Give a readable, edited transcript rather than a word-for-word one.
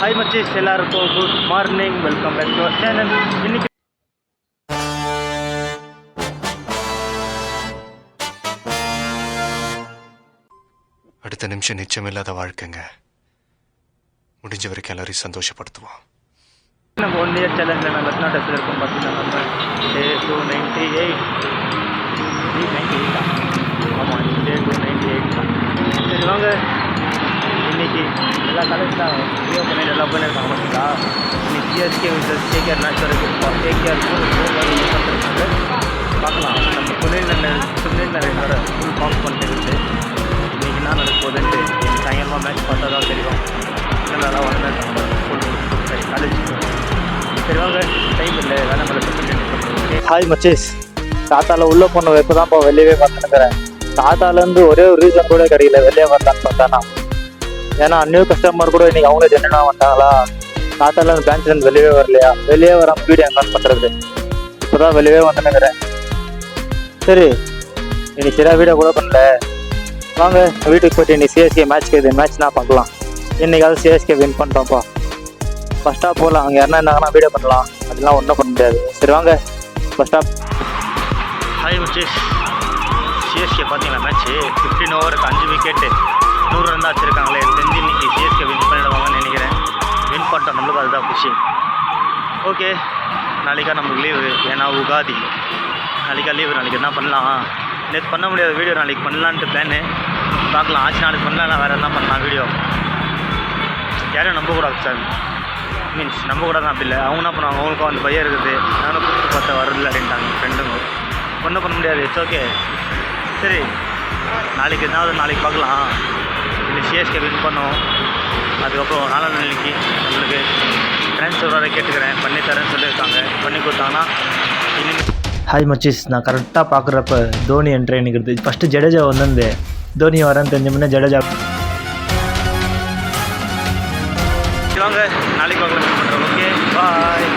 Hi மச்சீஸ், எல்லாருக்கும் good morning. Welcome back to our channel. இன்னைக்கு அடுத்த நிமிஷம் நிச்சயமில்லாத வாழ்க்கைங்க. முடிஞ்ச வரைக்கும் எல்லாரையும் சந்தோஷப்படுத்துவோம். நம்ம 1 இயர் சேலஞ்சில் நம்ம எத்தனை டெஸ்ட்டில் இருக்கோம் பார்த்தீங்கன்னா, நம்ம டே 298 ஆமாம், டே 298 தான். சரி வாங்க, இன்னைக்கு எல்லா காலேஜ் தான் வீடியோ பண்ணிட்டு எல்லாம் பண்ணியிருக்காங்க. பார்த்தீங்களா, இன்னைக்கு சிஎஸ்கே விசஸ் கேகேஆர் மேட்ச் வரைக்கும் கேகேஆர் பண்ணிருக்காங்க. பார்க்கலாம். நம்ம சுனில் நரேன் வர ஃபுல் ஃபார்ம் பண்ணிட்டு இன்றைக்கி என்ன நடக்க போகுதுன்ட்டு சாயங்காலமாக மேட்ச் பார்த்தா தான் தெரியும். நல்லா வந்து சரி காலேஜ் சரி வாங்க, டைம் இல்லை, வேலை மேலே சொல்லிட்டு. ஹாய் மச்சீஸ், தாத்தாவில் உள்ளே போன வைப்பு தான்ப்பா வெளியவே பார்த்துனுக்கிறேன். தாத்தாலேருந்து ஒரே ஒரு ரீசன் கூட கிடைக்கல வெளியே வந்தான்னு பார்த்தானா. ஏன்னா நியூ கஸ்டமர் கூட இன்றைக்கி அவங்களே ஜென்டனாக வந்தாங்களா. தாத்தாலேருந்து பிரான்ச்லேருந்து வெளியே வரலையா, வெளியே வராமல் வீடியோ எங்கே பண்ணுறது. இப்போ தான் வெளியே வந்துனுக்கிறேன். சரி, இன்னைக்கு சரியாக வீடியோ கூட பண்ணல. வாங்க வீட்டுக்கு போய்ட்டு இன்னைக்கு சிஎஸ்கே மேட்ச் தான் பார்க்கலாம். இன்றைக்காவது சிஎஸ்கே வின் பண்ணிட்டோம்ப்பா. ஃபஸ்ட்டாக போகலாம். அங்கே யாருன்னா இருந்தாங்கன்னா வீடியோ பண்ணலாம். அதெல்லாம் ஒன்றும் பண்ண முடியாது. சரி வாங்க ஃபஸ்ட்டாக. ஹாய் மச்சீஸ், சிஎஸ்கே பார்த்தீங்களா மேட்ச்சு 15 ஓவருக்கு 5 விக்கெட்டு 100 ரன் தான் வச்சுருக்காங்களே. தெரிஞ்சு இன்னைக்கு சிஎஸ்கே வின் பண்ணிடுவாங்கன்னு நினைக்கிறேன். வின் பண்ணிட்டோம், நம்மளுக்கு அதுதான் குஷி. ஓகே, நாளைக்கா நமக்கு லீவு, ஏன்னா உகாதி. நாளைக்கா லீவு. நாளைக்கு என்ன பண்ணலாம், நேற்று பண்ண முடியாத வீடியோ நாளைக்கு பண்ணலான்ட்டு பிளானு. பார்க்கலாம், ஆச்சு நாளைக்கு பண்ணலாம். வேறு என்ன பண்ணலாம் வீடியோ. யாரையும் நம்பக்கூடாது சார், மீன்ஸ் நம்பக்கூடாது அப்படி இல்லை. அவங்க என்ன பண்ணுவாங்க, அவங்களுக்கும் அந்த பையன் இருக்குது, நானும் கூப்பிட்டு பார்த்தா வரல அப்படின்ட்டாங்க ஃப்ரெண்டுங்க. ஒன்றும் பண்ண முடியாது. It's okay. சரி, நாளைக்கு நாளைக்கு பார்க்கலாம். இந்த சிஎஸ்கே வின் பண்ணோம். அதுக்கப்புறம் 4ஆம் நாளைக்கு நம்மளுக்கு ட்ரான்ஸ்ஃபர் வர கேட்டுக்கிறேன், பண்ணி தரேன்னு சொல்லியிருக்காங்க. பண்ணி கொடுத்தாங்கன்னா ஹாய் மச்சீஸ், நான் கரெக்டாக பார்க்குறப்ப தோனி என்ட்ரி நிற்கிறது. ஃபஸ்ட்டு ஜடேஜா வந்து தோனி வரேன்னு தெரிஞ்ச முன்னே ஜடேஜா. வாங்க நாளைக்கு பார்க்கலாம் பண்ணுறோம். Okay bye.